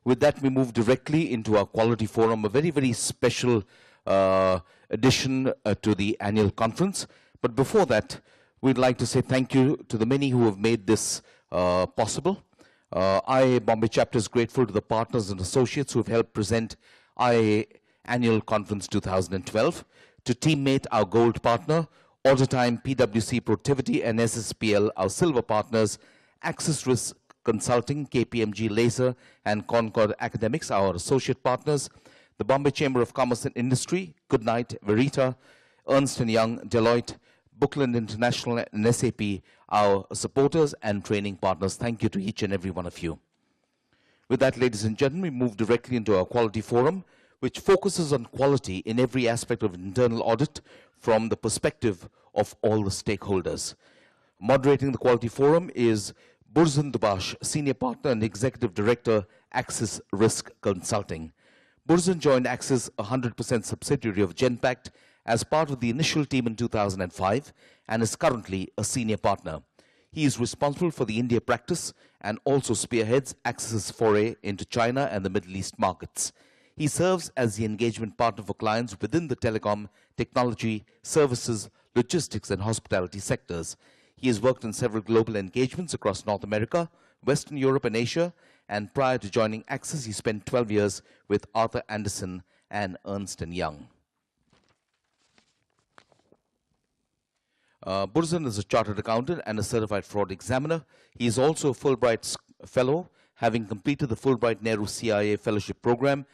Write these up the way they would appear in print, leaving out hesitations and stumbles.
With that, we move directly into our Quality Forum, a very, very special addition to the annual conference. But before that, we'd like to say thank you to the many who have made this possible. IAA Bombay chapter is grateful to the partners and associates who have helped present IAA Annual Conference 2012. To Teammate, our gold partner, Autotime, PwC Productivity, and SSPL, our silver partners, Axis Risk Consulting, KPMG Laser, and Concord Academics, our associate partners, the Bombay Chamber of Commerce and Industry, Goodnight, Verita, Ernst & Young, Deloitte, Bookland International, and SAP, our supporters and training partners. Thank you to each and every one of you. With that, ladies and gentlemen, we move directly into our Quality Forum, which focuses on quality in every aspect of internal audit from the perspective of all the stakeholders. Moderating the Quality Forum is Burzan Dubash, Senior Partner and Executive Director, Axis Risk Consulting. Burzan joined Axis, a 100% subsidiary of Genpact, as part of the initial team in 2005 and is currently a senior partner. He is responsible for the India practice and also spearheads Axis's foray into China and the Middle East markets. He serves as the engagement partner for clients within the telecom, technology, services, logistics, and hospitality sectors. He has worked in several global engagements across North America, Western Europe, and Asia, and prior to joining Axis, he spent 12 years with Arthur Andersen and Ernst & Young. Burzan is a chartered accountant and a certified fraud examiner. He is also a Fulbright Fellow, having completed the Fulbright Nehru CIA Fellowship Program.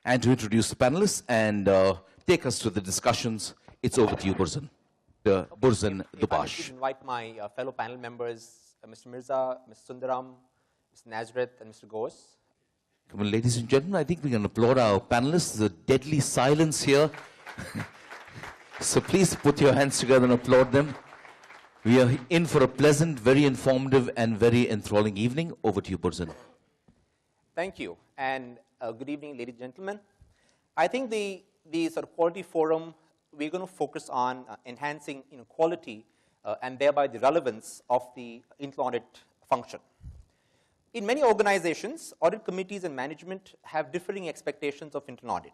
And to introduce the panelists and take us to the discussions, it's over to you, Burzan. Burzan Dubash. I invite my fellow panel members, Mr. Mirza, Mr. Sundaram, Mr. Nazareth, and Mr. Ghosh. Come on, ladies and gentlemen, I think we can applaud our panelists. There's a deadly silence here. So please put your hands together and applaud them. We are in for a pleasant, very informative, and very enthralling evening. Over to you, Burzan. Thank you, and good evening, ladies and gentlemen. I think the sort of Quality Forum, we're going to focus on enhancing quality and thereby the relevance of the internal audit function. In many organizations, audit committees and management have differing expectations of internal audit.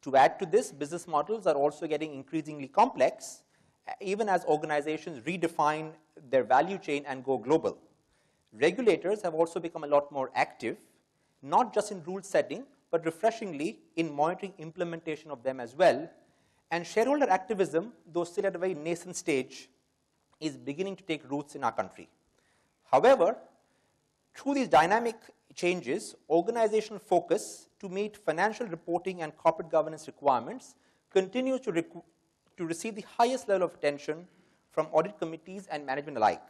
To add to this, business models are also getting increasingly complex, even as organizations redefine their value chain and go global. Regulators have also become a lot more active, not just in rule setting, but refreshingly in monitoring implementation of them as well. And shareholder activism, though still at a very nascent stage, is beginning to take roots in our country. However, through these dynamic changes, organizational focus to meet financial reporting and corporate governance requirements continues to receive the highest level of attention from audit committees and management alike.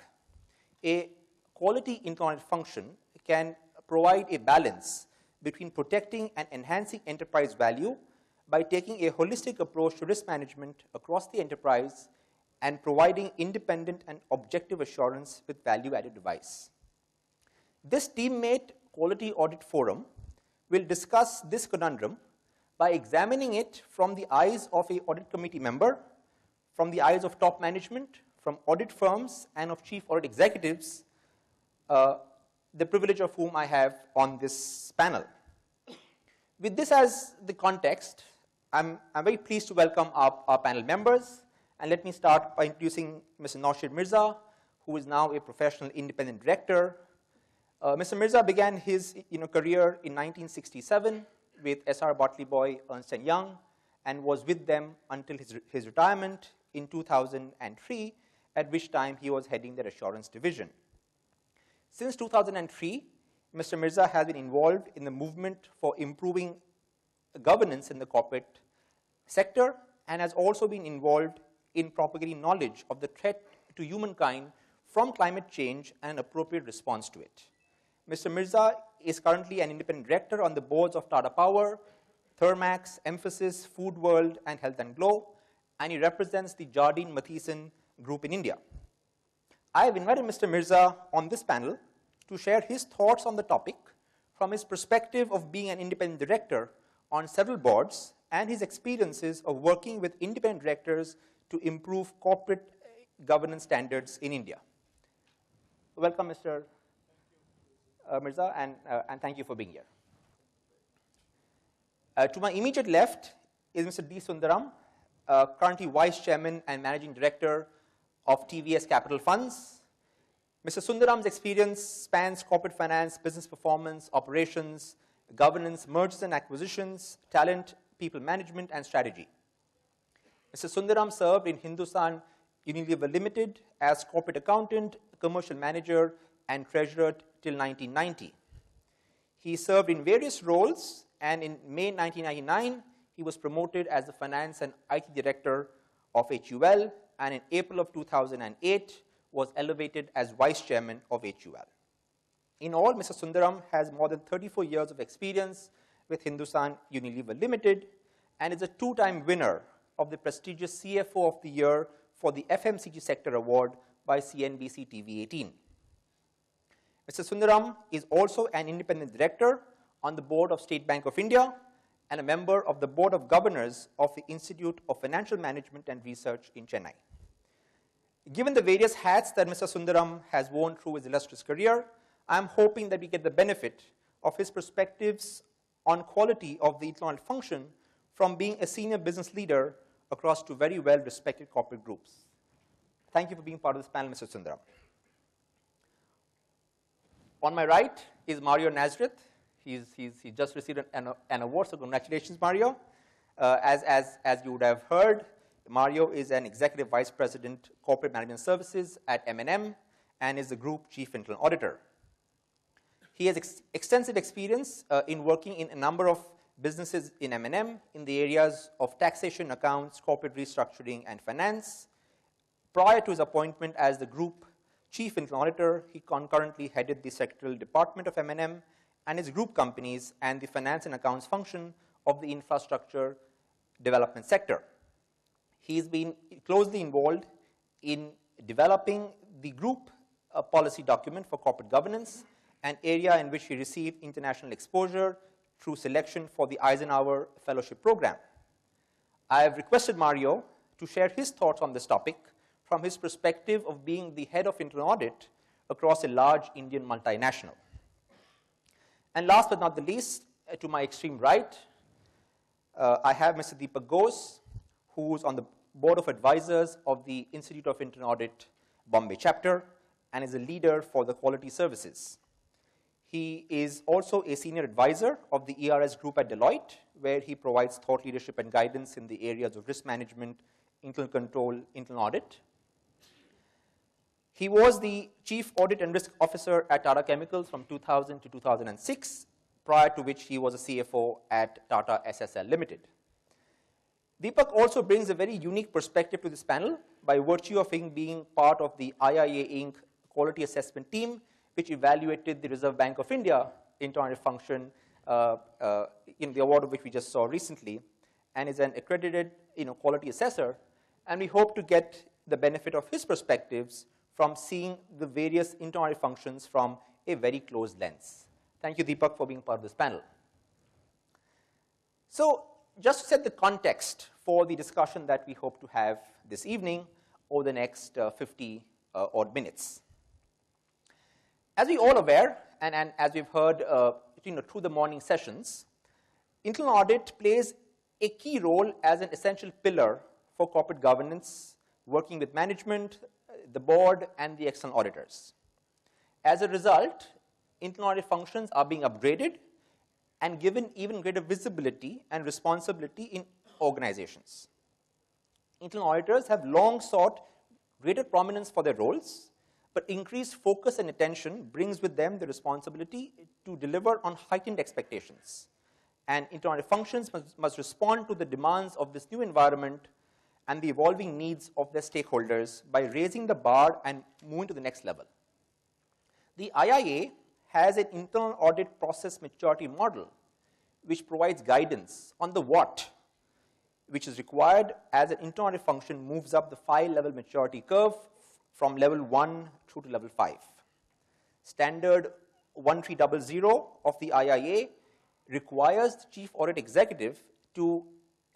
A quality internal audit function can provide a balance between protecting and enhancing enterprise value by taking a holistic approach to risk management across the enterprise and providing independent and objective assurance with value-added advice. This Teammate Quality Audit Forum will discuss this conundrum by examining it from the eyes of an audit committee member, from the eyes of top management, from audit firms, and of chief audit executives, the privilege of whom I have on this panel. With this as the context, I'm very pleased to welcome our panel members. And let me start by introducing Mr. Naushad Mirza, who is now a professional independent director. Mr. Mirza began his career in 1967 with S.R. Bartley Boy, Ernst & Young, and was with them until his retirement in 2003, at which time he was heading their assurance division. Since 2003, Mr. Mirza has been involved in the movement for improving governance in the corporate sector and has also been involved in propagating knowledge of the threat to humankind from climate change and an appropriate response to it. Mr. Mirza is currently an independent director on the boards of Tata Power, Thermax, Emphasis, Food World, and Health and Glow, and he represents the Jardine Matheson Group in India. I have invited Mr. Mirza on this panel to share his thoughts on the topic from his perspective of being an independent director on several boards and his experiences of working with independent directors to improve corporate governance standards in India. Welcome, Mr. Mirza, and thank you for being here. To my immediate left is Mr. D. Sundaram, currently Vice Chairman and Managing Director of TVS Capital Funds. Mr. Sundaram's experience spans corporate finance, business performance, operations, governance, mergers and acquisitions, talent, people management, and strategy. Mr. Sundaram served in Hindustan Unilever Limited as corporate accountant, commercial manager, and treasurer till 1990. He served in various roles, and in May 1999, he was promoted as the finance and IT director of HUL, and in April of 2008, was elevated as vice chairman of HUL. In all, Mr. Sundaram has more than 34 years of experience with Hindustan Unilever Limited and is a two-time winner of the prestigious CFO of the Year for the FMCG Sector Award by CNBC TV 18. Mr. Sundaram is also an independent director on the board of State Bank of India and a member of the Board of Governors of the Institute of Financial Management and Research in Chennai. Given the various hats that Mr. Sundaram has worn through his illustrious career, I am hoping that we get the benefit of his perspectives on quality of the internal function from being a senior business leader across two very well-respected corporate groups. Thank you for being part of this panel, Mr. Sundaram. On my right is Mario Nazareth. He just received an award, so congratulations, Mario. As you would have heard, Mario is an Executive Vice President, Corporate Management Services at M&M and is the Group Chief Internal Auditor. He has extensive experience in working in a number of businesses in M&M in the areas of taxation, accounts, corporate restructuring, and finance. Prior to his appointment as the Group Chief Internal Auditor, he concurrently headed the Secretarial Department of M&M and his group companies and the finance and accounts function of the infrastructure development sector. He's been closely involved in developing the group policy document for corporate governance, an area in which he received international exposure through selection for the Eisenhower Fellowship Program. I have requested Mario to share his thoughts on this topic from his perspective of being the head of internal audit across a large Indian multinational. And last but not the least, to my extreme right, I have Mr. Deepak Ghosh, who's on the Board of Advisors of the Institute of Internal Audit Bombay chapter and is a leader for the quality services. He is also a senior advisor of the ERS group at Deloitte, where he provides thought leadership and guidance in the areas of risk management, internal control, internal audit. He was the Chief Audit and Risk Officer at Tata Chemicals from 2000 to 2006, prior to which he was a CFO at Tata SSL Limited. Deepak also brings a very unique perspective to this panel by virtue of him being part of the IIA Inc. quality assessment team, which evaluated the Reserve Bank of India internal function in the award of which we just saw recently, and is an accredited quality assessor. And we hope to get the benefit of his perspectives from seeing the various internal functions from a very close lens. Thank you, Deepak, for being part of this panel. So, just to set the context for the discussion that we hope to have this evening over the next 50 odd minutes. As we all aware, and as we've heard through the morning sessions, internal audit plays a key role as an essential pillar for corporate governance, working with management, the board, and the external auditors. As a result, internal audit functions are being upgraded and given even greater visibility and responsibility in organizations. Internal auditors have long sought greater prominence for their roles, but increased focus and attention brings with them the responsibility to deliver on heightened expectations. And internal audit functions must respond to the demands of this new environment and the evolving needs of their stakeholders by raising the bar and moving to the next level. The IIA has an internal audit process maturity model which provides guidance on the what, which is required as an internal audit function moves up the 5-level maturity curve from level 1 through to level 5. Standard 1300 of the IIA requires the Chief Audit Executive to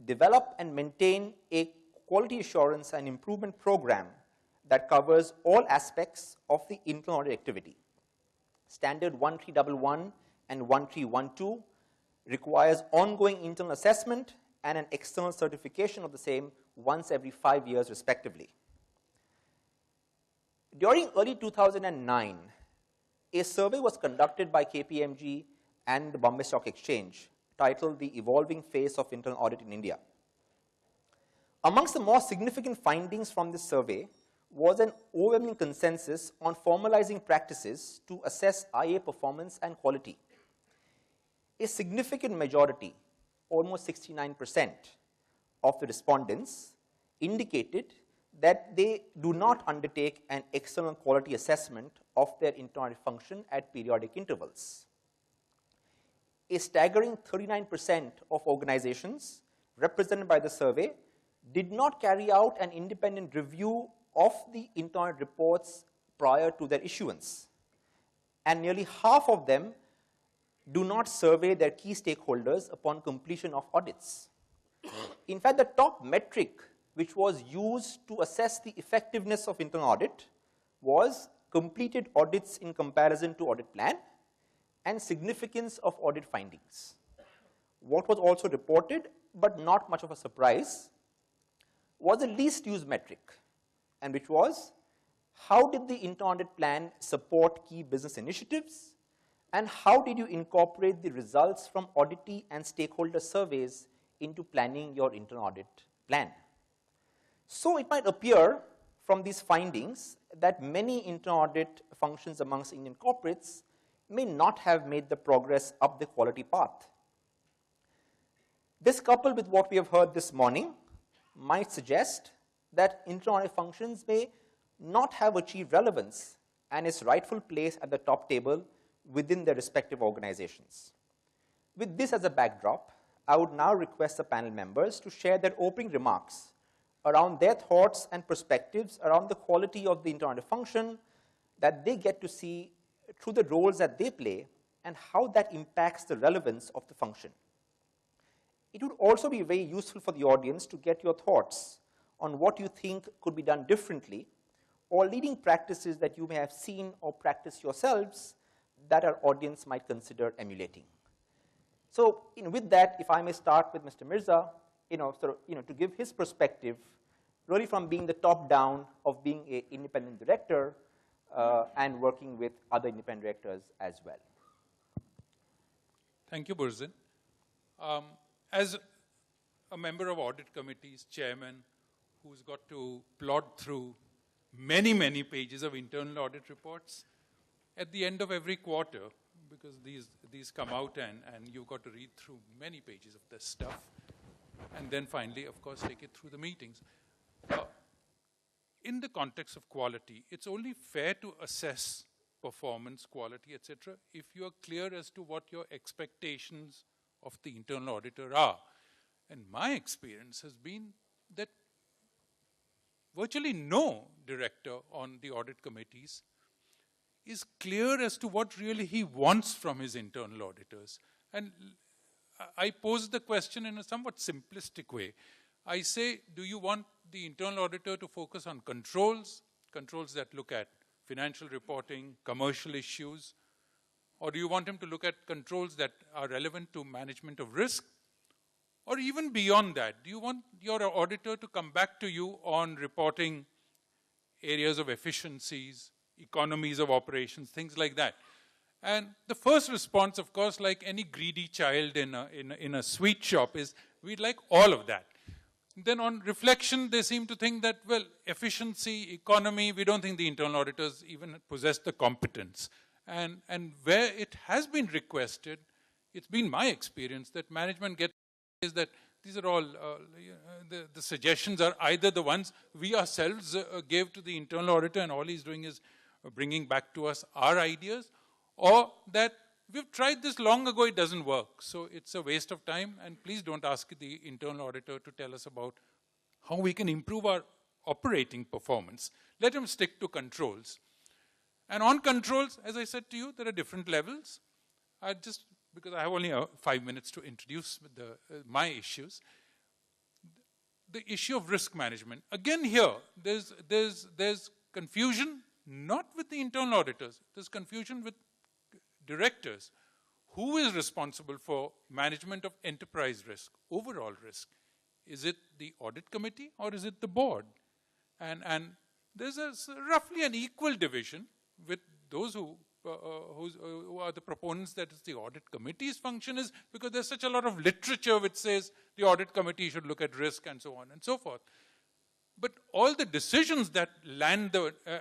develop and maintain a quality assurance and improvement program that covers all aspects of the internal audit activity. Standard 1311 and 1312 requires ongoing internal assessment and an external certification of the same once every 5 years, respectively. During early 2009, a survey was conducted by KPMG and the Bombay Stock Exchange titled The Evolving Face of Internal Audit in India. Amongst the more significant findings from this survey was an overwhelming consensus on formalizing practices to assess IA performance and quality. A significant majority, almost 69% of the respondents, indicated that they do not undertake an external quality assessment of their internal function at periodic intervals. A staggering 39% of organizations represented by the survey did not carry out an independent review of the internal reports prior to their issuance. And nearly half of them do not survey their key stakeholders upon completion of audits. In fact, the top metric which was used to assess the effectiveness of internal audit was completed audits in comparison to audit plan and significance of audit findings. What was also reported, but not much of a surprise, was the least used metric, and which was how did the internal audit plan support key business initiatives, and how did you incorporate the results from auditee and stakeholder surveys into planning your internal audit plan. So it might appear from these findings that many internal audit functions amongst Indian corporates may not have made the progress up the quality path. This, coupled with what we have heard this morning, might suggest that internal audit functions may not have achieved relevance and its rightful place at the top table within their respective organizations. With this as a backdrop, I would now request the panel members to share their opening remarks around their thoughts and perspectives around the quality of the internal audit function that they get to see through the roles that they play and how that impacts the relevance of the function. It would also be very useful for the audience to get your thoughts on what you think could be done differently or leading practices that you may have seen or practiced yourselves that our audience might consider emulating. So, with that, if I may start with Mr. Mirza, to give his perspective, really from being the top down of being an independent director and working with other independent directors as well. Thank you, Burzin. As a member of audit committees, chairman, who's got to plod through many, many pages of internal audit reports, at the end of every quarter, because these come out and you've got to read through many pages of this stuff, and then finally, of course, take it through the meetings. In the context of quality, it's only fair to assess performance, quality, etc., if you are clear as to what your expectations of the internal auditor are. And my experience has been that virtually no director on the audit committees is clear as to what really he wants from his internal auditors. And I pose the question in a somewhat simplistic way. I say, do you want the internal auditor to focus on controls that look at financial reporting, commercial issues, or do you want him to look at controls that are relevant to management of risk? Or even beyond that, do you want your auditor to come back to you on reporting areas of efficiencies, economies of operations, things like that? And the first response, of course, like any greedy child in a sweet shop, is we'd like all of that. Then on reflection, they seem to think that, well, efficiency, economy, we don't think the internal auditors even possess the competence. And where it has been requested, it's been my experience that management gets is that these are all, the suggestions are either the ones we ourselves gave to the internal auditor and all he's doing is bringing back to us our ideas, or that we've tried this long ago, it doesn't work. So it's a waste of time, and please don't ask the internal auditor to tell us about how we can improve our operating performance. Let him stick to controls. And on controls, as I said to you, there are different levels. Because I have only 5 minutes to introduce my issues. The issue of risk management. Again here, there's confusion, not with the internal auditors. There's confusion with directors. Who is responsible for management of enterprise risk, overall risk? Is it the audit committee or is it the board? And there's roughly an equal division with those who are the proponents that it's the audit committee's function is, because there's such a lot of literature which says the audit committee should look at risk and so on and so forth. But all the decisions that land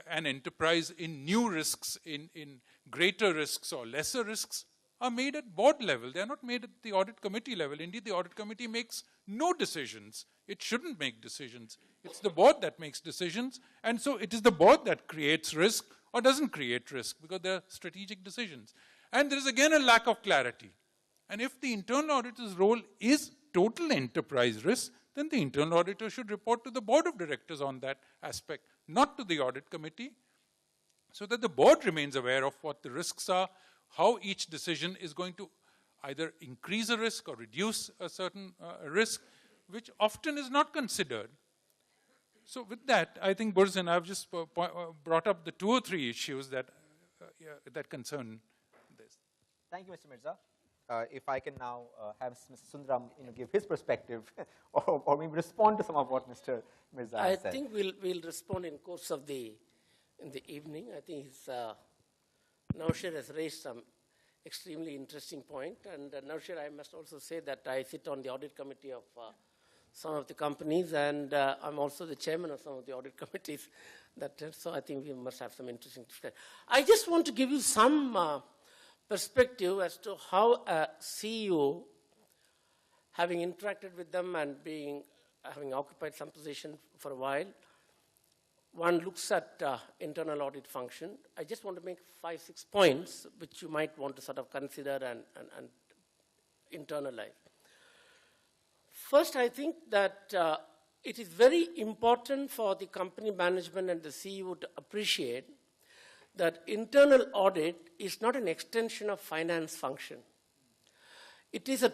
an enterprise in new risks, in greater risks or lesser risks, are made at board level. They are not made at the audit committee level. Indeed, the audit committee makes no decisions. It shouldn't make decisions. It's the board that makes decisions. And so it is the board that creates risk or doesn't create risk, because they're strategic decisions. And there is again a lack of clarity. And if the internal auditor's role is total enterprise risk, then the internal auditor should report to the board of directors on that aspect, not to the audit committee, so that the board remains aware of what the risks are, how each decision is going to either increase a risk or reduce a certain risk, which often is not considered. So with that, I think, Burzen, I've just brought up the 2 or 3 issues that, that concern this. Thank you, Mr. Mirza. If I can now have Mr. Sundaram give his perspective or maybe respond to some of what Mr. Mirza has said. I think we'll respond in course of in the evening. I think Naushad has raised some extremely interesting point. And Naushad, I must also say that I sit on the audit committee of some of the companies, and I'm also the chairman of some of the audit committees. So I think we must have some interesting discussion. I just want to give you some perspective as to how a CEO, having interacted with them and having occupied some position for a while, one looks at internal audit function. I just want to make 5, 6 points which you might want to sort of consider and internalize. First, I think that it is very important for the company management and the CEO to appreciate that internal audit is not an extension of finance function. It is a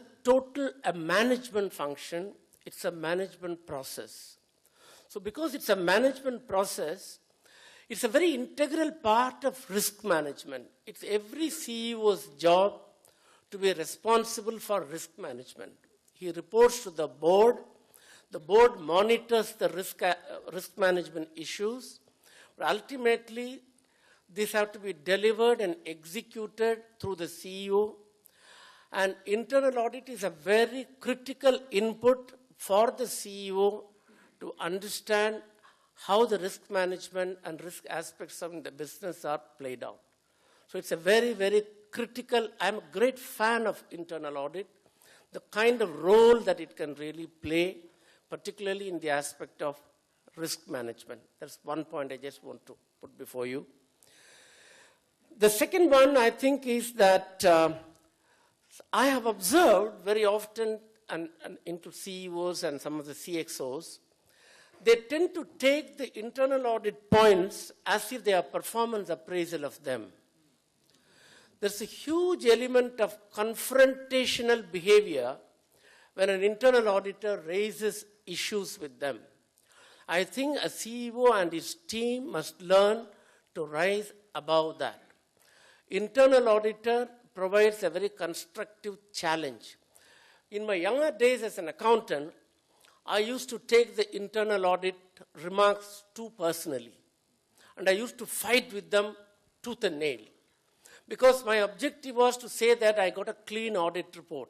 management function. It's a management process. So because it's a management process, it's a very integral part of risk management. It's every CEO's job to be responsible for risk management. He reports to the board. The board monitors the risk management issues. But ultimately, these have to be delivered and executed through the CEO. And internal audit is a very critical input for the CEO to understand how the risk management and risk aspects of the business are played out. So it's a very, very critical. I'm a great fan of internal audit, the kind of role that it can really play, particularly in the aspect of risk management. That's one point I just want to put before you. The second one, I think, is that I have observed very often and into CEOs and some of the CXOs, they tend to take the internal audit points as if they are performance appraisal of them. There's a huge element of confrontational behavior when an internal auditor raises issues with them. I think a CEO and his team must learn to rise above that. Internal auditor provides a very constructive challenge. In my younger days as an accountant, I used to take the internal audit remarks too personally. And I used to fight with them tooth and nail. Because my objective was to say that I got a clean audit report.